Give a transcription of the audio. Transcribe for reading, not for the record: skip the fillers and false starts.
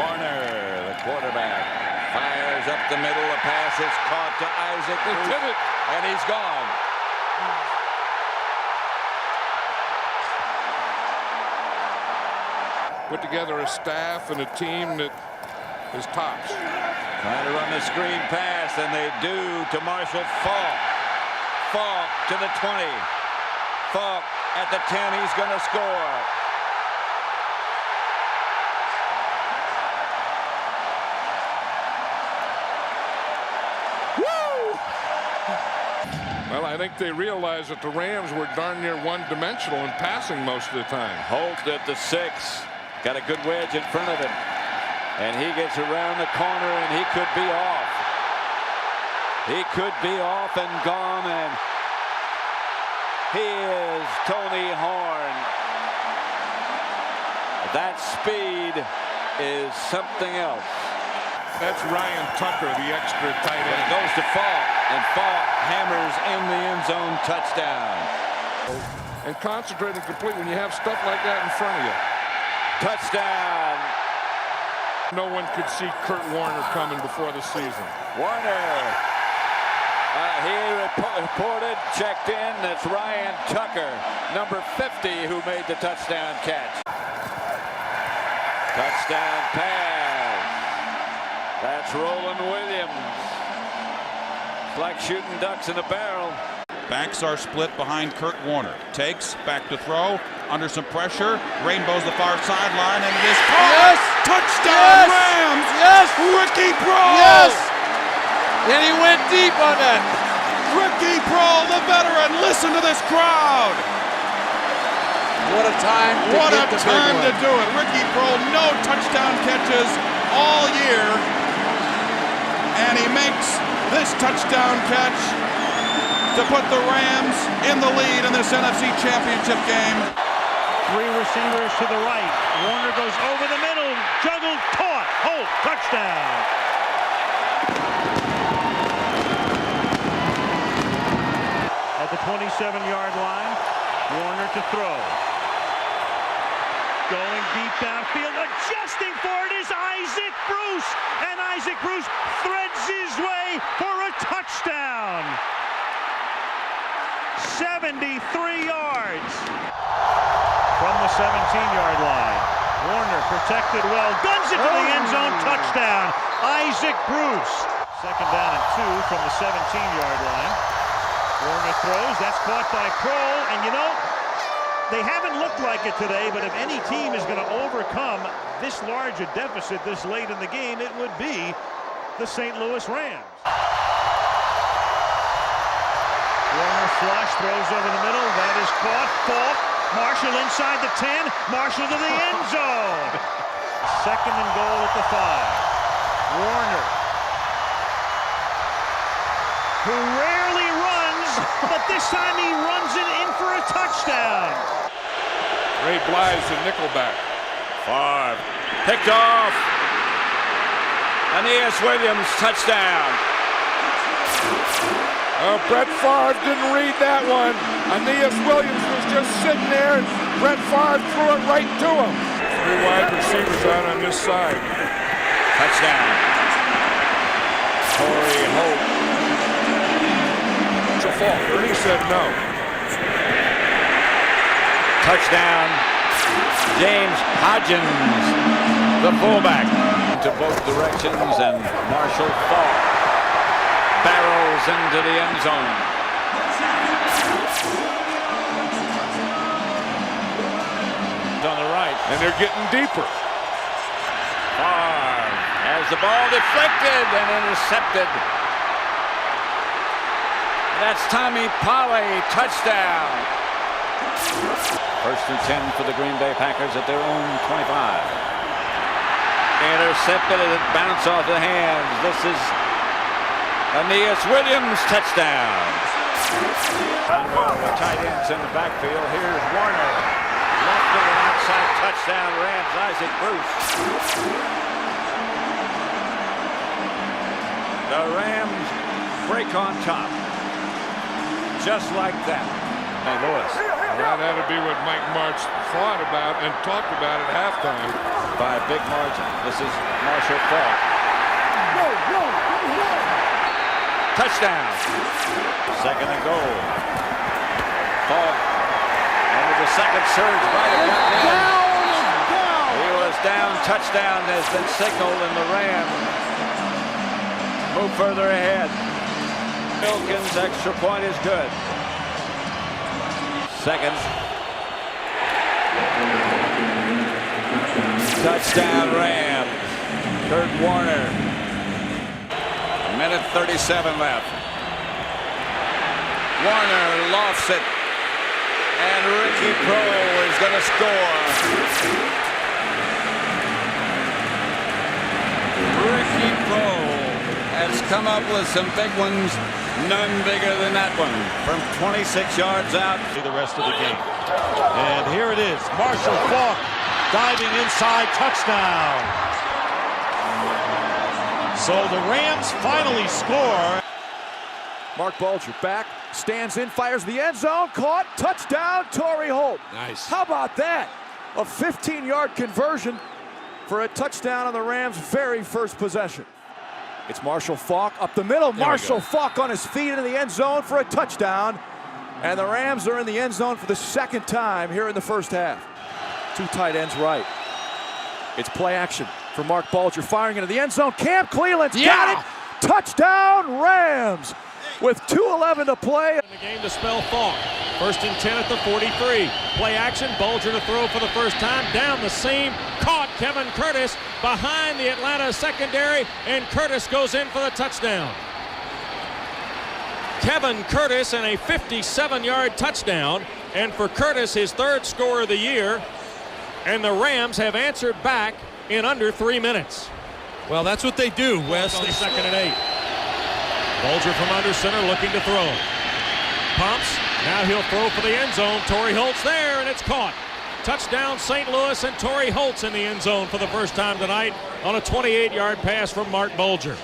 Warner, the quarterback, fires up the middle. A pass is caught to Isaac Bruce, and he's gone. Put together a staff and a team that is tops. Trying to run the screen pass, and they do to Marshall Faulk. Faulk to the 20. Faulk at the 10. He's going to score. Well, I think they realized that the Rams were darn near one-dimensional in passing most of the time. Holt at the 6. Got a good wedge in front of him. And he gets around the corner, and he could be off. He could be off and gone, and he is Tony Horn. That speed is something else. That's Ryan Tucker, the extra tight end. It goes to Faulk, and Faulk hammers in the end zone, touchdown. And concentrate and complete when you have stuff like that in front of you. Touchdown. No one could see Kurt Warner coming before the season. Warner. He reported, checked in. That's Ryan Tucker, number 50, who made the touchdown catch. Touchdown pass. That's Roland Williams. It's like shooting ducks in a barrel. Backs are split behind Kurt Warner. Takes, back to throw, under some pressure. Rainbows the far sideline, and it is caught. Yes! Touchdown, Yes! Rams! Yes! Ricky Prohl! Yes! And he went deep on that. Ricky Prohl, the veteran. Listen to this crowd. What a time to What a get the big time one. to do it. Ricky Prohl, no touchdown catches all year. And he makes this touchdown catch to put the Rams in the lead in this NFC Championship game. 3 receivers to the right. Warner goes over the middle, juggled, caught. Holt, touchdown. At the 27-yard line, Warner to throw. Going deep downfield, adjusting for it is Isaac Bruce. And Isaac Bruce threads his way for a touchdown. 73 yards. From the 17-yard line. Warner protected well, guns it to the end zone, touchdown. Isaac Bruce. 2nd down and 2 from the 17-yard line. Warner throws, that's caught by Prohl, and you know, they haven't looked like it today, but if any team is going to overcome this large a deficit this late in the game, it would be the St. Louis Rams. Warner flush, throws over the middle, that is caught, Faulk, Marshall inside the 10, Marshall to the end zone. 2nd and goal at the 5. Warner, who rarely runs, but this time he runs it in for a touchdown. Ray Blige, the nickelback. Favre picked off. Aeneas Williams, touchdown. Brett Favre didn't read that one. Aeneas Williams was just sitting there, and Brett Favre threw it right to him. 3 wide receivers out on this side. Touchdown. Torrey Holt. It's a fault. Ernie said no. Touchdown. James Hodgins, the fullback. To both directions, and Marshall Faulk barrels into the end zone. On the right. And they're getting deeper. Favre has the ball deflected and intercepted. That's Tommy Polley, touchdown. 1st and 10 for the Green Bay Packers at their own 25. Intercepted, and it bounced off the hands. This is Aeneas Williams, touchdown. Tight ends in the backfield. Here's Warner. Left to the outside, touchdown, Rams, Isaac Bruce. The Rams break on top. Just like that. St. Louis That had to be what Mike Martz thought about and talked about at halftime. By a big margin. This is Marshall Faulk. Touchdown. Second and goal. Faulk under the second surge right at the end. He was down. Touchdown has been signaled, and the Rams move further ahead. Wilkins' extra point is good. Second. Touchdown Rams. Kurt Warner. A minute 37 left. Warner lofts it. And Ricky Proehl is going to score. Ricky Proehl has come up with some big ones. None bigger than that one. From 26 yards out. See the rest of the game. And here it is. Marshall Faulk diving inside, touchdown. So the Rams finally score. Mark Bulger back, stands in, fires the end zone, caught, touchdown, Torrey Holt. Nice. How about that? A 15-yard conversion for a touchdown on the Rams' very first possession. It's Marshall Faulk up the middle. Marshall Faulk on his feet into the end zone for a touchdown. And the Rams are in the end zone for the second time here in the first half. Two tight ends right. It's play action for Mark Bulger firing into the end zone. Cam Cleland's got it. Touchdown Rams with 2:11 to play. In the game to spell Faulk. First and 10 at the 43. Play action. Bulger to throw for the first time. Down the seam. Caught Kevin Curtis behind the Atlanta secondary. And Curtis goes in for the touchdown. Kevin Curtis and a 57-yard touchdown. And for Curtis, his third score of the year. And the Rams have answered back in under 3 minutes. Well, that's what they do, Wes. On second and 8. Bulger from under center looking to throw. Pumps. Now he'll throw for the end zone. Torrey Holt's there, and it's caught. Touchdown St. Louis, and Torrey Holt's in the end zone for the first time tonight on a 28-yard pass from Mark Bulger.